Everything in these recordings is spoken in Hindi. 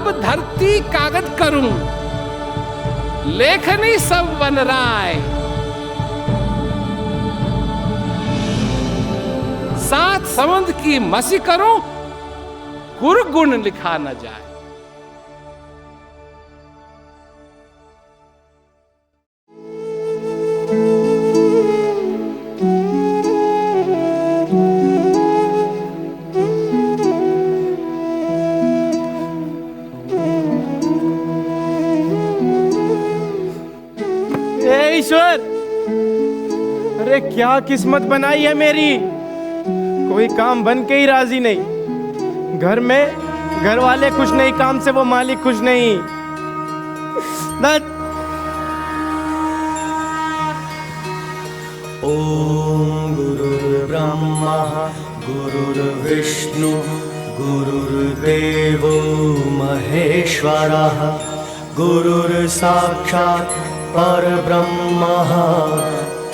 अब धरती कागज करूं, लेखनी सब वन राय। सात समुद्र की मसी करूं, गुरु गुण लिखा न जाए। ईश्वर, अरे क्या किस्मत बनाई है मेरी। कोई काम बन के ही राजी नहीं। घर में घर वाले खुश नहीं, काम से वो मालिक खुश नहीं। ओम गुरुर्ब्रह्मा गुरुर्विष्णु गुरुर्देवो महेश्वरः गुरुर्साक्षात् परब्रह्मः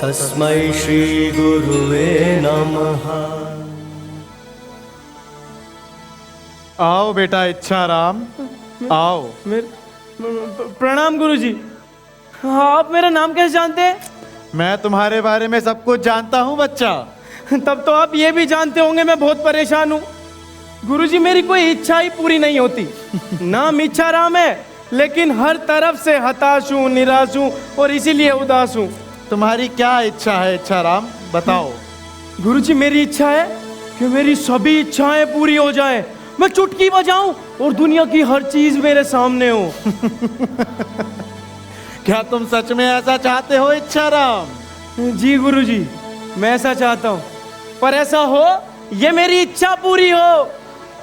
तस्मै श्री गुरुवे नमः। आओ बेटा इच्छाराम, आओ। प्रणाम गुरुजी। आप मेरा नाम कैसे जानते हैं? मैं तुम्हारे बारे में सब कुछ जानता हूँ बच्चा। तब तो आप ये भी जानते होंगे मैं बहुत परेशान हूँ। गुरुजी, मेरी कोई इच्छा ही पूरी नहीं होती। नाम इच्छाराम है, लेकिन हर तरफ से हताश हूँ, निराश हूँ और इसीलिए उदास हूँ। तुम्हारी क्या इच्छा है इच्छाराम, बताओ। गुरुजी, मेरी इच्छा है कि मेरी सभी इच्छाएं पूरी हो जाएं। मैं चुटकी बजाऊं और दुनिया की हर चीज मेरे सामने हो। क्या तुम सच में ऐसा चाहते हो इच्छाराम? जी गुरुजी, मैं ऐसा चाहता हूँ, पर ऐसा हो ये मेरी इच्छा पूरी हो।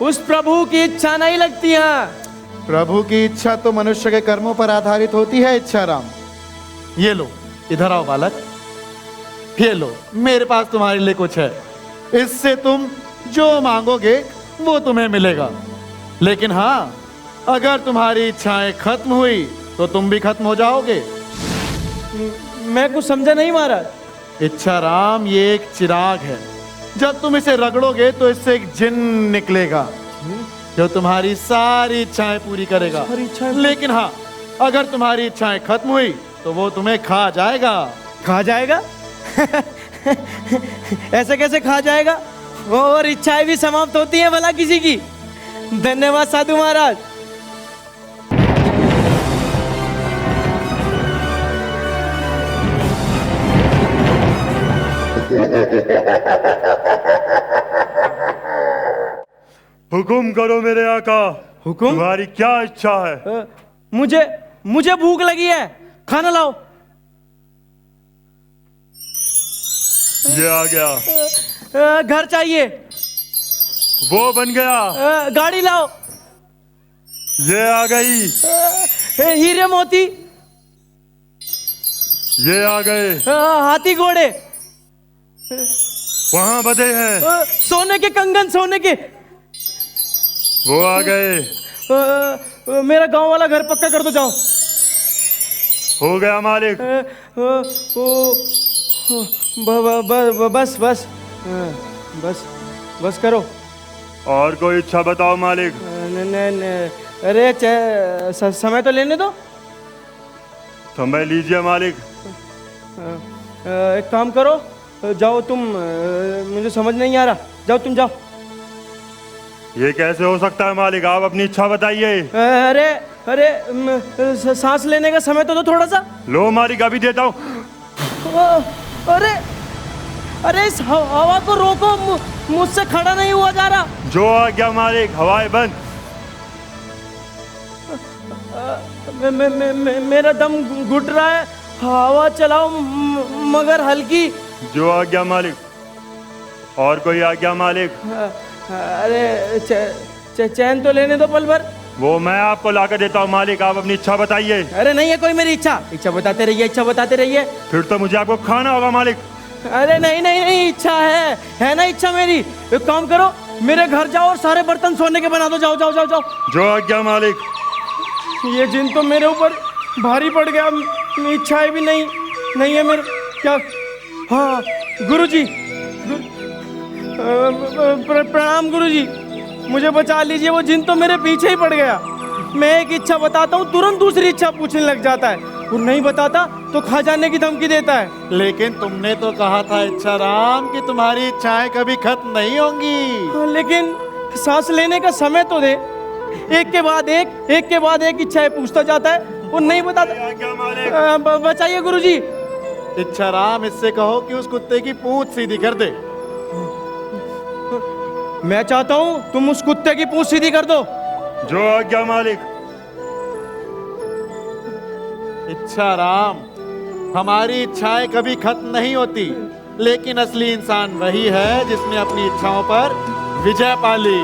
उस प्रभु की इच्छा नहीं लगती है। प्रभु की इच्छा तो मनुष्य के कर्मों पर आधारित होती है इच्छाराम। ये लो, इधर आओ बालक। ये लो, मेरे पास तुम्हारे लिए कुछ है। इससे तुम जो मांगोगे वो तुम्हें मिलेगा। लेकिन हाँ, अगर तुम्हारी इच्छाएं खत्म हुई तो तुम भी खत्म हो जाओगे। मैं कुछ समझा नहीं महाराज। इच्छाराम, ये एक चिराग है। जब तुम इसे रगड़ोगे तो इससे एक जिन निकलेगा जो तुम्हारी सारी इच्छाएं पूरी करेगा। लेकिन हाँ, अगर तुम्हारी इच्छाएं खत्म हुई तो वो तुम्हें खा जाएगा। खा जाएगा? ऐसे कैसे खा जाएगा? और इच्छाएं भी समाप्त होती हैं भला किसी की? धन्यवाद साधु महाराज। हुकुम करो मेरे आका। हुकुम? तुम्हारी क्या इच्छा है? मुझे भूख लगी है, खाना लाओ। ये आ गया। घर चाहिए। वो बन गया। गाड़ी लाओ। ये आ गई। हीरे मोती। ये आ गए। हाथी घोड़े। वहां बधे हैं। सोने के कंगन, सोने के। वो आ गए। मेरा गांव वाला घर पक्का कर दो, जाओ। हो गया मालिक। बस बस बस बस करो। और कोई इच्छा बताओ मालिक। अरे समय तो लेने दो। समय लीजिए मालिक। एक काम करो, जाओ तुम। मुझे समझ नहीं आ रहा, जाओ तुम जाओ। ये कैसे हो सकता है मालिक? आप अपनी इच्छा बताइए। अरे अरे सांस लेने का समय तो दो थोड़ा सा। लो मालिक, अभी देता हूँ। अरे अरे इस हवा को रोको, मुझसे खड़ा नहीं हुआ जा रहा। जो आ गया मालिक, हवाएं बंद। मेरा दम घुट रहा है। हवा चलाओ मगर हल्की। जो आ गया मालिक। और कोई आ गया मालिक? अरे चैन तो लेने दो पल भर। वो मैं आपको लाकर देता हूँ मालिक, आप अपनी इच्छा बताइए। अरे नहीं है कोई मेरी इच्छा। इच्छा बताते रहिए, इच्छा बताते रहिए। फिर तो मुझे आपको खाना होगा मालिक। अरे नहीं नहीं नहीं, इच्छा है ना इच्छा मेरी। एक काम करो, मेरे घर जाओ और सारे बर्तन सोने के बना दो। जाओ जाओ जाओ जाओ। जो आ गया मालिक। ये जिन तो मेरे ऊपर भारी पड़ गया। इच्छाएं भी नहीं है मेरे। क्या? हाँ गुरुजी, प्रणाम गुरुजी, मुझे बचा लीजिए। वो जिन तो मेरे पीछे ही पड़ गया। मैं एक इच्छा बताता हूँ तुरंत दूसरी इच्छा पूछने लग जाता है, और नहीं बताता तो खा जाने की धमकी देता है। लेकिन तुमने तो कहा था इच्छा राम कि तुम्हारी इच्छाएं कभी खत्म नहीं होंगी। लेकिन सांस लेने का समय तो दे। एक के बाद एक इच्छाएं पूछता जाता है और नहीं बताता। आज्ञा मालिक। बचाइए गुरुजी। इच्छा राम, इससे कहो कि उस कुत्ते की पूंछ सीधी कर दे। मैं चाहता हूँ तुम उस कुत्ते की पूंछ सीधी कर दो। जो आज्ञा मालिक। इच्छा राम, हमारी इच्छाएं कभी खत्म नहीं होती, लेकिन असली इंसान वही है जिसने अपनी इच्छाओं पर विजय पा ली।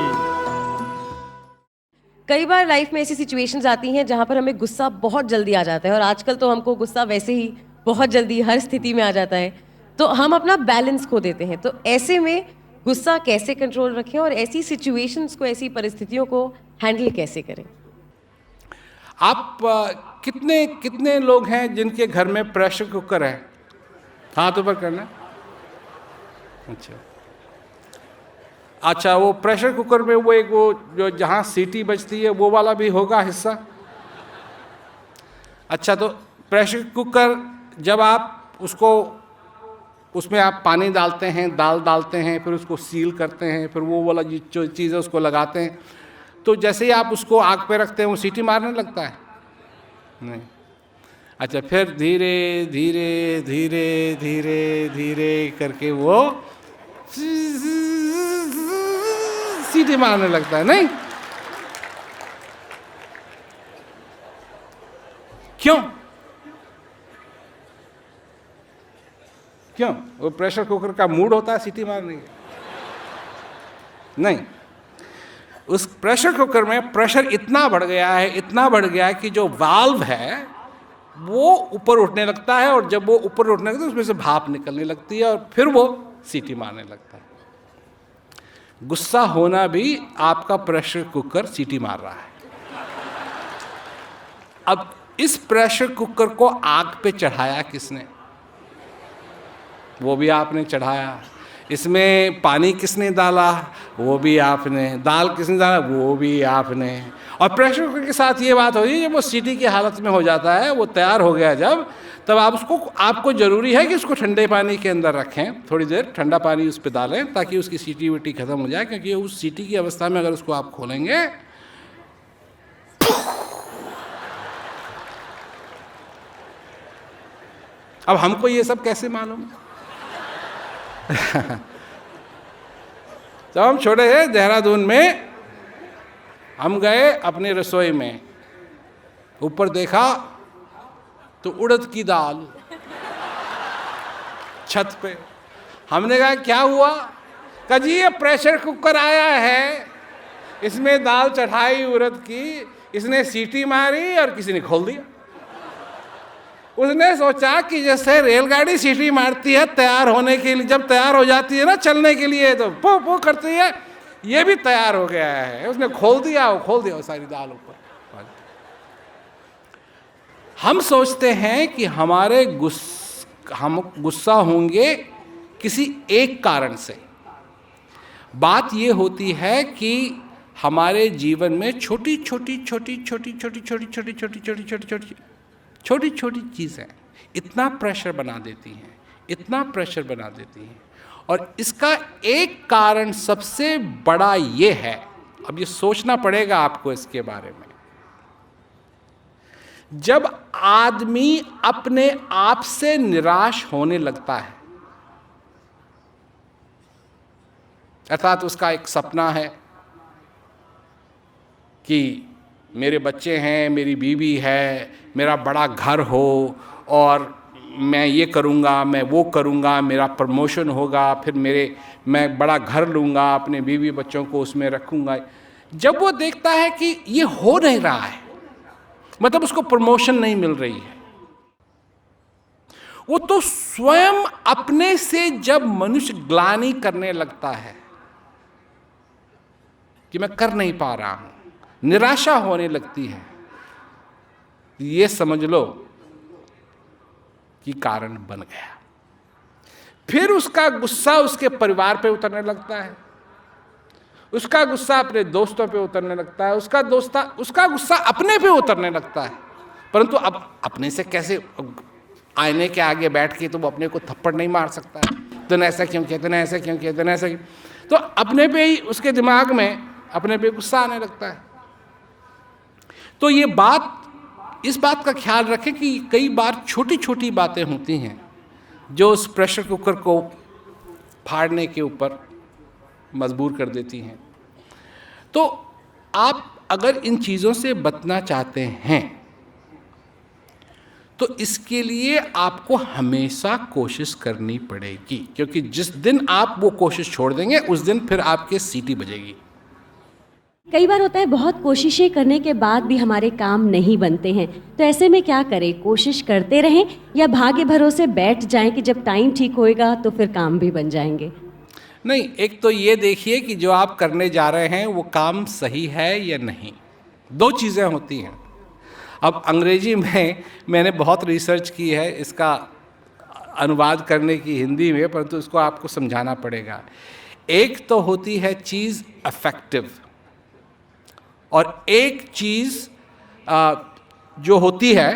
कई बार लाइफ में ऐसी सिचुएशंस आती हैं जहाँ पर हमें गुस्सा बहुत जल्दी आ जाता है, और आजकल तो हमको गुस्सा वैसे ही बहुत जल्दी हर स्थिति में आ जाता है, तो हम अपना बैलेंस खो देते हैं। तो ऐसे में गुस्सा कैसे कंट्रोल रखें और ऐसी सिचुएशंस को, ऐसी परिस्थितियों को हैंडल कैसे करें? आप कितने कितने लोग हैं जिनके घर में प्रेशर कुकर है? हाथ ऊपर करना। अच्छा, वो प्रेशर कुकर में वो जो जहाँ सीटी बजती है वो वाला भी होगा हिस्सा? अच्छा, तो प्रेशर कुकर जब आप उसमें आप पानी डालते हैं, दाल डालते हैं, फिर उसको सील करते हैं, फिर वो वाला जो चीज़ है उसको लगाते हैं, तो जैसे ही आप उसको आग पे रखते हैं वो सीटी मारने लगता है? नहीं। अच्छा, फिर धीरे धीरे धीरे धीरे धीरे करके वो सीटी मारने लगता है, नहीं? क्यों? क्यों? वो प्रेशर कुकर का मूड होता है सीटी मारने का? नहीं। उस प्रेशर कुकर में प्रेशर इतना बढ़ गया है कि जो वाल्व है वो ऊपर उठने लगता है, और जब वो ऊपर उठने लगता है उसमें से भाप निकलने लगती है और फिर वो सीटी मारने लगता है। गुस्सा होना भी आपका प्रेशर कुकर सीटी मार रहा है। अब इस प्रेशर कुकर को आग पे चढ़ाया किसने? वो भी आपने चढ़ाया। इसमें पानी किसने डाला? वो भी आपने। दाल किसने डाला? वो भी आपने। और प्रेशर कुकर के साथ ये बात होगी, जब वो सीटी की हालत में हो जाता है, वो तैयार हो गया जब, तब आपको ज़रूरी है कि उसको ठंडे पानी के अंदर रखें, थोड़ी देर ठंडा पानी उस पर डालें ताकि उसकी सीटी वीटी खत्म हो जाए, क्योंकि उस सीटी की अवस्था में अगर उसको आप खोलेंगे अब हमको ये सब कैसे मालूम? जब हम छोटे थे देहरादून में, हम गए अपनी रसोई में, ऊपर देखा तो उड़द की दाल छत पे। हमने कहा क्या हुआ? कहा जी ये प्रेशर कुकर आया है, इसमें दाल चढ़ाई उड़द की, इसने सीटी मारी और किसी ने खोल दिया। उसने सोचा कि जैसे रेलगाड़ी सीटी मारती है तैयार होने के लिए, जब तैयार हो जाती है ना चलने के लिए तो पो पो करती है, ये भी तैयार हो गया है। उसने खोल दिया वो सारी दाल ऊपर। हम सोचते हैं कि हम गुस्सा होंगे किसी एक कारण से। बात ये होती है कि हमारे जीवन में छोटी छोटी चीज़ें इतना प्रेशर बना देती हैं, और इसका एक कारण सबसे बड़ा ये है, अब ये सोचना पड़ेगा आपको इसके बारे में, जब आदमी अपने आप से निराश होने लगता है, अर्थात उसका एक सपना है कि मेरे बच्चे हैं, मेरी बीवी है, मेरा बड़ा घर हो और मैं ये करूँगा, मैं वो करूँगा, मेरा प्रमोशन होगा, फिर मैं बड़ा घर लूँगा, अपने बीवी बच्चों को उसमें रखूँगा। जब वो देखता है कि ये हो नहीं रहा है, मतलब उसको प्रमोशन नहीं मिल रही है, वो तो स्वयं अपने से जब मनुष्य ग्लानि करने लगता है कि मैं कर नहीं पा रहा हूँ, निराशा होने लगती है, ये समझ लो कि कारण बन गया। फिर उसका गुस्सा उसके परिवार पे उतरने लगता है, उसका गुस्सा अपने दोस्तों पे उतरने लगता है, उसका गुस्सा अपने पे उतरने लगता है। परंतु अब अपने से कैसे, आईने के आगे बैठ के तो वो अपने को थप्पड़ नहीं मार सकता है, तूने ऐसा क्यों किया, तूने ऐसा क्यों किया, तूने ऐसा क्यों, तो अपने पे ही उसके दिमाग में अपने पे गुस्सा आने लगता है। तो ये बात, इस बात का ख्याल रखें कि कई बार छोटी छोटी बातें होती हैं जो उस प्रेशर कुकर को फाड़ने के ऊपर मजबूर कर देती हैं। तो आप अगर इन चीज़ों से बचना चाहते हैं तो इसके लिए आपको हमेशा कोशिश करनी पड़ेगी, क्योंकि जिस दिन आप वो कोशिश छोड़ देंगे उस दिन फिर आपके सीटी बजेगी। कई बार होता है बहुत कोशिशें करने के बाद भी हमारे काम नहीं बनते हैं, तो ऐसे में क्या करें? कोशिश करते रहें या भाग्य भरोसे बैठ जाएं कि जब टाइम ठीक होएगा तो फिर काम भी बन जाएंगे? नहीं, एक तो ये देखिए कि जो आप करने जा रहे हैं वो काम सही है या नहीं। दो चीज़ें होती हैं। अब अंग्रेजी में मैंने बहुत रिसर्च की है इसका अनुवाद करने की हिंदी में, परंतु इसको आपको समझाना पड़ेगा। एक तो होती है चीज़ अफेक्टिव, और एक चीज़ जो होती है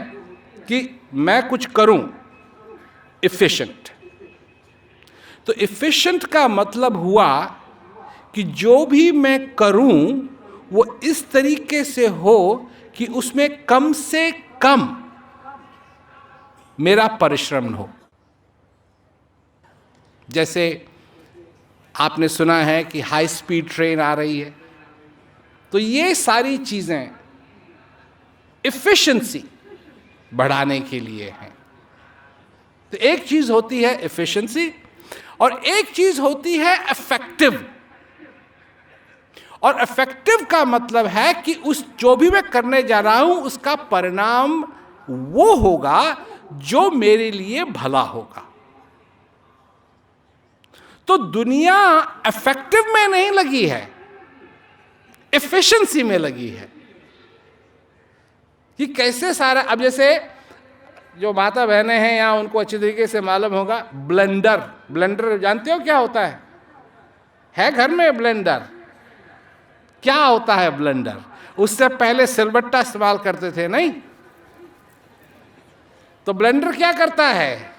कि मैं कुछ करूं, इफ़िशिएंट। तो इफ़िशिएंट का मतलब हुआ कि जो भी मैं करूं वो इस तरीके से हो कि उसमें कम से कम मेरा परिश्रम हो। जैसे आपने सुना है कि हाई स्पीड ट्रेन आ रही है, तो ये सारी चीज़ें इफ़िशिएंसी बढ़ाने के लिए हैं। तो एक चीज़ होती है इफ़िशिएंसी और एक चीज़ होती है इफेक्टिव। और इफेक्टिव का मतलब है कि उस जो भी मैं करने जा रहा हूं उसका परिणाम वो होगा जो मेरे लिए भला होगा। तो दुनिया इफेक्टिव में नहीं लगी है, एफिशिएंसी में लगी है कि कैसे सारा। अब जैसे जो माता बहनें हैं यहाँ उनको अच्छी तरीके से मालूम होगा, ब्लेंडर जानते हो क्या होता है घर में ब्लेंडर? क्या होता है ब्लेंडर? उससे पहले सिलबट्टा इस्तेमाल करते थे, नहीं? तो ब्लेंडर क्या करता है?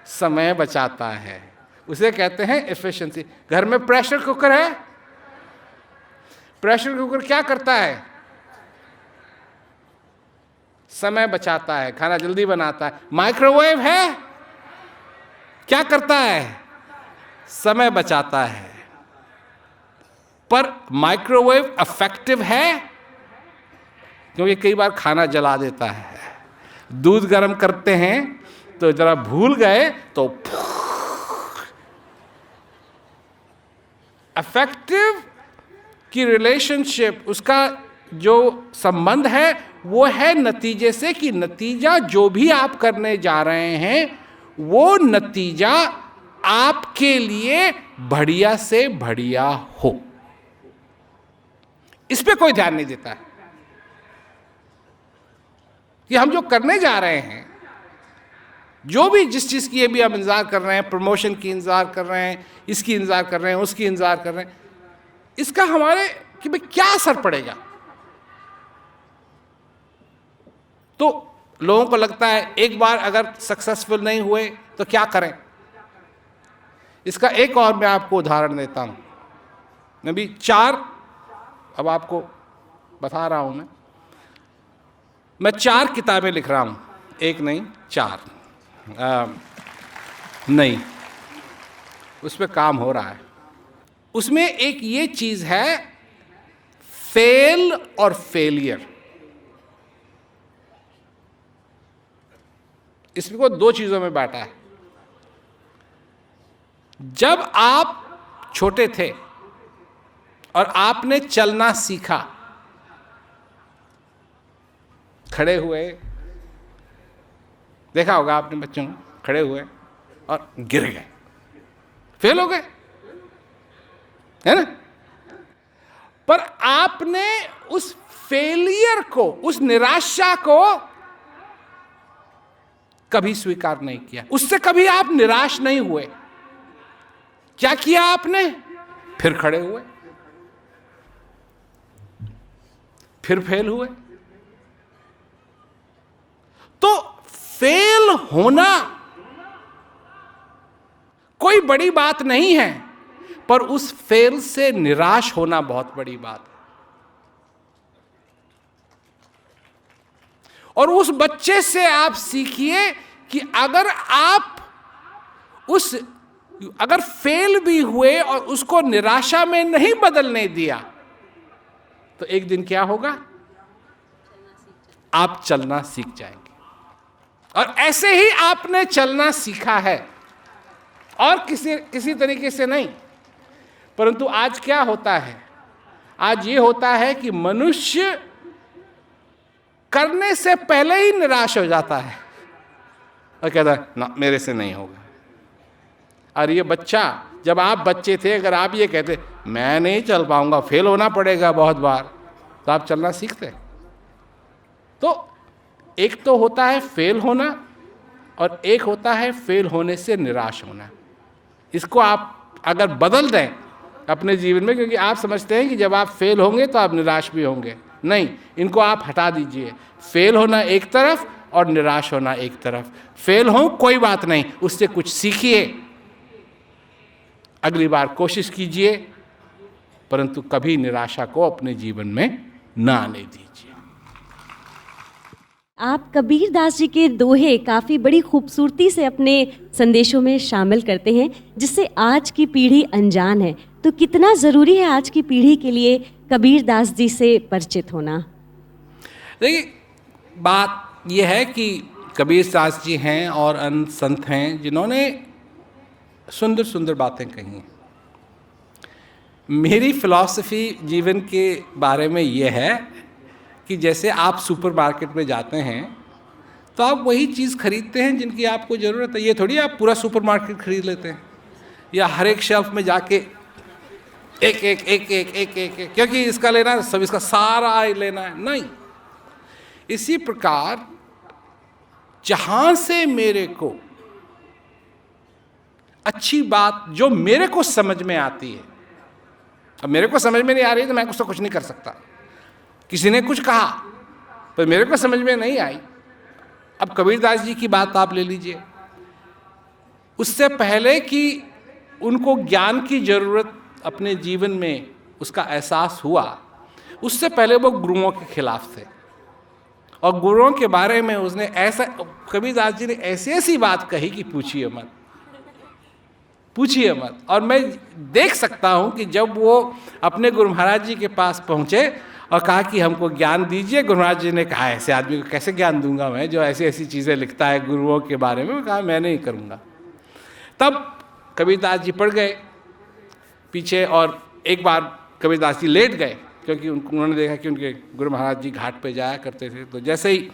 समय बचाता है, उसे कहते हैं एफिशिएंसी। घर में प्रेशर कुकर है, प्रेशर कुकर क्या करता है? समय बचाता है, खाना जल्दी बनाता है। माइक्रोवेव है, क्या करता है? समय बचाता है। पर माइक्रोवेव इफेक्टिव है क्योंकि कई बार खाना जला देता है। दूध गर्म करते हैं तो जरा भूल गए तो इफेक्टिव की रिलेशनशिप, उसका जो संबंध है वो है नतीजे से, कि नतीजा जो भी आप करने जा रहे हैं वो नतीजा आपके लिए बढ़िया से बढ़िया हो। इस पे कोई ध्यान नहीं देता है कि हम जो करने जा रहे हैं, जो भी जिस चीज़ की भी हम इंतजार कर रहे हैं, प्रमोशन की इंतजार कर रहे हैं, इसकी इंतजार कर रहे हैं, उसकी इंतजार कर रहे हैं, इसका हमारे कि भाई क्या असर पड़ेगा। तो लोगों को लगता है एक बार अगर सक्सेसफुल नहीं हुए तो क्या करें। इसका एक और मैं आपको उदाहरण देता हूं। मैं भी 4 अब आपको बता रहा हूं। मैं 4 किताबें लिख रहा हूं, एक नहीं 4 नहीं, उस पर काम हो रहा है। उसमें एक ये चीज है फेल और फेलियर। इसको 2 चीजों में बांटा है। जब आप छोटे थे और आपने चलना सीखा, खड़े हुए, देखा होगा आपने बच्चों को, खड़े हुए और गिर गए, फेल हो गए, है ना? पर आपने उस फेलियर को, उस निराशा को कभी स्वीकार नहीं किया, उससे कभी आप निराश नहीं हुए। क्या किया आपने? फिर खड़े हुए, फिर फेल हुए। तो फेल होना कोई बड़ी बात नहीं है, पर उस फेल से निराश होना बहुत बड़ी बात है। और उस बच्चे से आप सीखिए कि अगर फेल भी हुए और उसको निराशा में नहीं बदलने दिया, तो एक दिन क्या होगा, आप चलना सीख जाएंगे। और ऐसे ही आपने चलना सीखा है, और किसी तरीके से नहीं। परंतु आज क्या होता है, आज ये होता है कि मनुष्य करने से पहले ही निराश हो जाता है और कहता है ना, मेरे से नहीं होगा। और ये बच्चा, जब आप बच्चे थे, अगर आप ये कहते मैं नहीं चल पाऊंगा, फेल होना पड़ेगा बहुत बार, तो आप चलना सीखते। तो एक तो होता है फेल होना, और एक होता है फेल होने से निराश होना। इसको आप अगर बदल दें अपने जीवन में, क्योंकि आप समझते हैं कि जब आप फेल होंगे तो आप निराश भी होंगे, नहीं, इनको आप हटा दीजिए। फेल होना एक तरफ और निराश होना एक तरफ। फेल हो कोई बात नहीं, उससे कुछ सीखिए, अगली बार कोशिश कीजिए, परंतु कभी निराशा को अपने जीवन में ना आने दीजिए। आप कबीर दास जी के दोहे काफ़ी बड़ी खूबसूरती से अपने संदेशों में शामिल करते हैं, जिससे आज की पीढ़ी अनजान है। तो कितना ज़रूरी है आज की पीढ़ी के लिए कबीर दास जी से परिचित होना? देखिए, बात यह है कि कबीर दास जी हैं और अन्य संत हैं जिन्होंने सुंदर सुंदर बातें कही हैं। मेरी फिलॉसफी जीवन के बारे में यह है कि जैसे आप सुपरमार्केट में जाते हैं तो आप वही चीज़ खरीदते हैं जिनकी आपको ज़रूरत है। ये थोड़ी आप पूरा सुपरमार्केट खरीद लेते हैं, या हर एक शेल्फ में जाके एक एक एक एक एक एक, एक क्योंकि इसका लेना है, सब इसका सारा लेना है, नहीं। इसी प्रकार जहाँ से मेरे को अच्छी बात जो मेरे को समझ में आती है, अब मेरे को समझ में नहीं आ रही तो मैं उससे कुछ नहीं कर सकता। किसी ने कुछ कहा पर मेरे को समझ में नहीं आई। अब कबीरदास जी की बात आप ले लीजिए, उससे पहले कि उनको ज्ञान की जरूरत अपने जीवन में उसका एहसास हुआ, उससे पहले वो गुरुओं के खिलाफ थे। और गुरुओं के बारे में उसने ऐसा, कबीरदास जी ने ऐसी ऐसी बात कही कि पूछिए मत, पूछिए मत। और मैं देख सकता हूँ कि जब वो अपने गुरु महाराज जी के पास पहुँचे और कहा कि हमको ज्ञान दीजिए, गुरु महाराज जी ने कहा ऐसे आदमी को कैसे ज्ञान दूंगा मैं, जो ऐसी ऐसी चीज़ें लिखता है गुरुओं के बारे में। कहा मैं नहीं करूँगा। तब कबीरदास जी पड़ गए पीछे, और एक बार कबीरदास जी लेट गए, क्योंकि उन्होंने देखा कि उनके गुरु महाराज जी घाट पे जाया करते थे। तो जैसे ही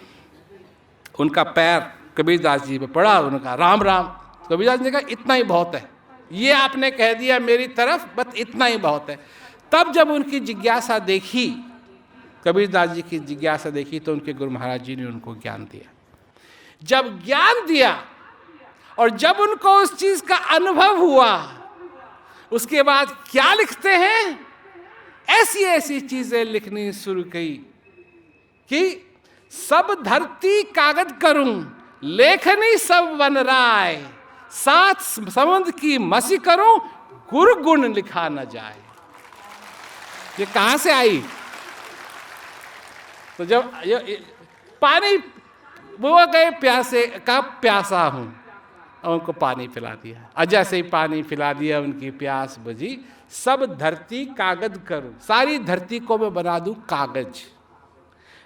उनका पैर कबीरदास जी पे पड़ा, उन्होंने कहा राम राम। कबीरदास जी ने कहा इतना ही बहुत है, ये आपने कह दिया मेरी तरफ, बस इतना ही बहुत है। तब जब उनकी जिज्ञासा देखी, कबीरदास जी की जिज्ञासा देखी, तो उनके गुरु महाराज जी ने उनको ज्ञान दिया। जब ज्ञान दिया और जब उनको उस चीज का अनुभव हुआ, उसके बाद क्या लिखते हैं, ऐसी ऐसी चीजें लिखनी शुरू की कि सब धरती कागज करूं, लेखनी सब वन राय, सात समुद्र की मसी करूं, गुरु गुण लिखा न जाए। ये कहां से आई? तो जब पानी वो गए प्यासे, कब प्यासा हूं, और उनको पानी पिला दिया। और जैसे ही पानी पिला दिया उनकी प्यास बुझी। सब धरती कागज करूं, सारी धरती को मैं बना दूं कागज,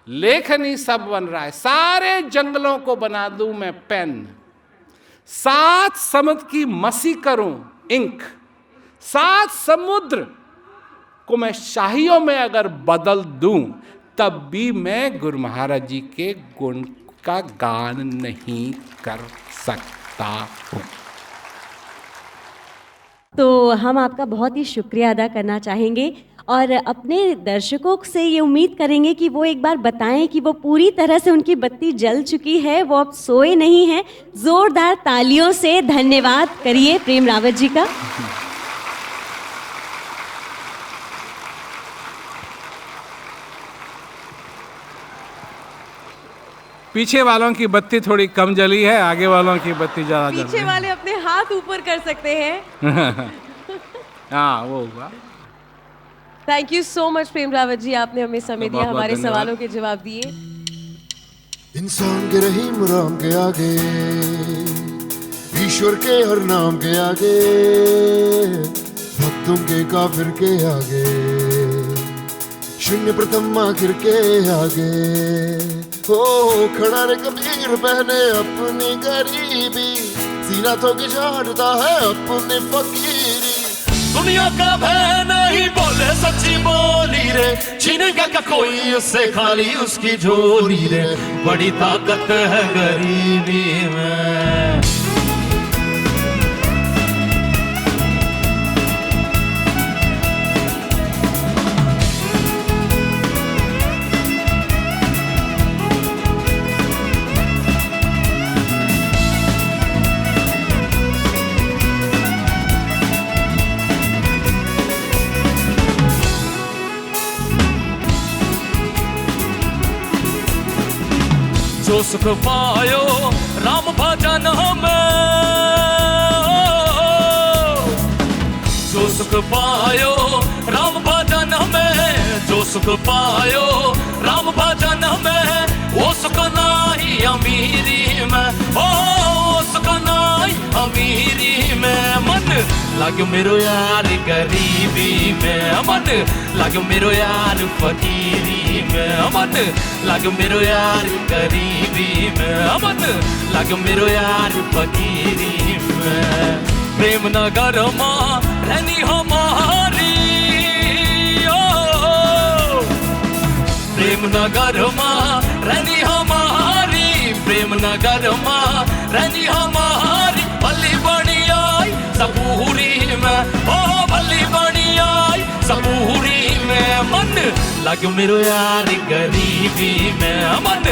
लेखनी सब बन रहा है, सारे जंगलों को बना दूं मैं पेन, सात समुद्र की मसी करूं इंक, सात समुद्र को मैं शाहियों में अगर बदल दूं, तब भी मैं गुरु महाराज जी के गुण का गान नहीं कर सकता हूं। तो हम आपका बहुत ही शुक्रिया अदा करना चाहेंगे और अपने दर्शकों से ये उम्मीद करेंगे कि वो एक बार बताएं कि वो पूरी तरह से उनकी बत्ती जल चुकी है, वो अब सोए नहीं हैं। जोरदार तालियों से धन्यवाद करिए प्रेम रावत जी का। पीछे वालों की बत्ती थोड़ी कम जली है, आगे वालों की बत्ती ज़्यादा जल पीछे रही वाले अपने हाथ ऊपर कर सकते हैं। है। हाँ वो हुआ। थैंक यू सो मच प्रेम रावत जी, आपने हमें समय दिया, बहुत-बहुत हमारे धन्यवाद। सवालों के जवाब दिए। इंसान के रहीम राम के आगे, ईश्वर के हर नाम के आगे, भक्तों के काफिर के आगे, शून्य प्रथम आखिर के आगे, हो खड़ा रे कबीर पहने अपनी गरीबी, सीना तो की झाड़ता है अपनी फकीरी। दुनिया का भय नहीं बोले सच्ची बोली रे, छीनेगा का कोई उससे खाली उसकी झोली रे, बड़ी ताकत है गरीबी में। जो सुख पायो राम भजन में, जो सुख पायो राम भजन में, जो सुख पायो राम भजन में, वो सुख नाही अमीरी में, ओ सुख नाही अमीरी में। मन लाग्यो मेरो यार गरीबी में, मन लाग्यो मेरो यार फकीरी में, मन लाग्यो मेरो यार गरीबी में, मन लाग्यो मेरो यार फकीरी में। प्रेम नगर माँ रहनी हमारी, ओ प्रेम नगर माँ रहनी हमारी, प्रेम नगर माँ रहनी हमारी, भली बनी आई सबूरी में, ओ भली बनी आई सबूरी में। मन लाग्यो मेरो यार गरीबी में, मन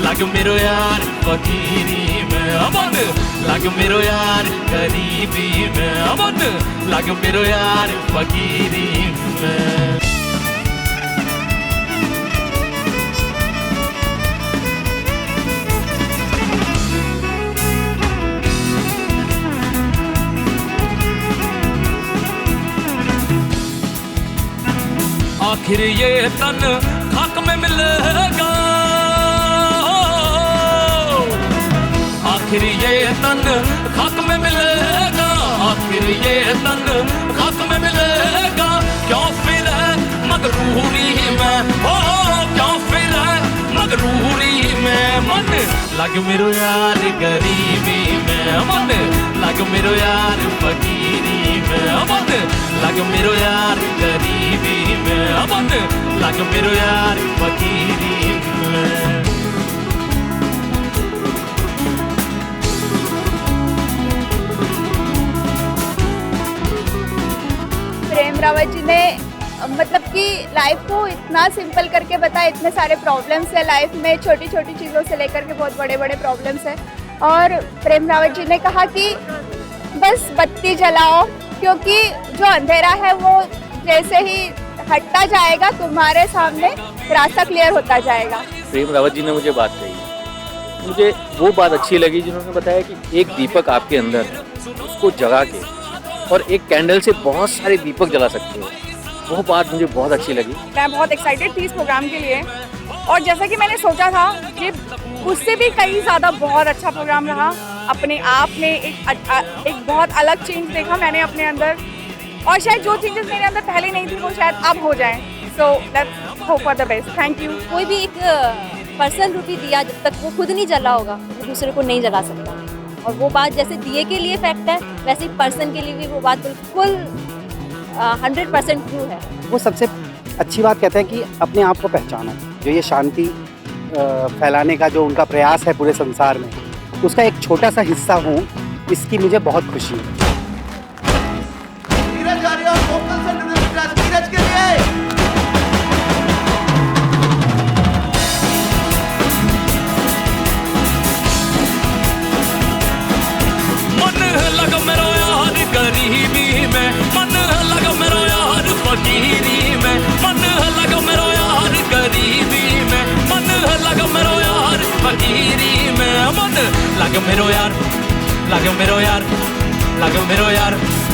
लाग्यो मेरो यार फकीरी में, मन लाग्यो मेरो यार गरीबी में, मन लाग्यो मेरो यार फकीरी में। आखिर ये तन खाक में मिलेगा, आखिर ये तन खाक में मिलेगा, आखिर ये तन खाक में मिलेगा। क्यों फिर है मगरूरी में, ओ क्यों फिर है मगरूरी में। मन लाग्यो मेरो यार गरीबी में, मन लाग्यो मेरो यार फकीरी में, मन लाग्यो मेरो यार गरीबी में, मन लाग्यो मेरो यार फकीरी में। प्रेम रावत जी ने मतलब कि लाइफ को इतना सिंपल करके बताया। इतने सारे प्रॉब्लम्स है लाइफ में, छोटी छोटी चीज़ों से लेकर के बहुत बड़े बड़े प्रॉब्लम्स है। और प्रेम रावत जी ने कहा कि बस बत्ती जलाओ, क्योंकि जो अंधेरा है वो जैसे ही हटता जाएगा तुम्हारे सामने रास्ता क्लियर होता जाएगा। प्रेम रावत जी ने मुझे बात कही, मुझे वो बात अच्छी लगी जिन्होंने बताया कि एक दीपक आपके अंदर है, उसको जगा के और एक कैंडल से बहुत सारे दीपक जला सकते हो। वो बात मुझे बहुत अच्छी लगी। मैं बहुत एक्साइटेड थी इस प्रोग्राम के लिए, और जैसा कि मैंने सोचा था कि उससे भी कहीं ज़्यादा बहुत अच्छा प्रोग्राम रहा। अपने आप में एक बहुत अलग चेंज देखा मैंने अपने अंदर, और शायद जो चेंजेस मेरे अंदर पहले नहीं थी वो शायद अब हो जाएं। So let's hope for the best. Thank you. कोई भी एक पर्सन रूपी दिया जब तक वो खुद नहीं जला होगा वो दूसरे को नहीं जला सकता। और वो बात जैसे दिए के लिए फैक्ट है, वैसे ही पर्सन के लिए भी वो बात बिल्कुल 100% ट्रू है। वो सबसे अच्छी बात कहते हैं कि अपने आप को पहचानो। जो ये शांति फैलाने का जो उनका प्रयास है पूरे संसार में, उसका एक छोटा सा हिस्सा हूँ, इसकी मुझे बहुत खुशी है। गरीबी में मन लगा मेरो यार फकीरी में, मन लगा मेरो यार गरीबी में, मन लगा मेरो यार फकीरी में मन लागो मेरो यार, लागो मेरो यार, लागो मेरो यार।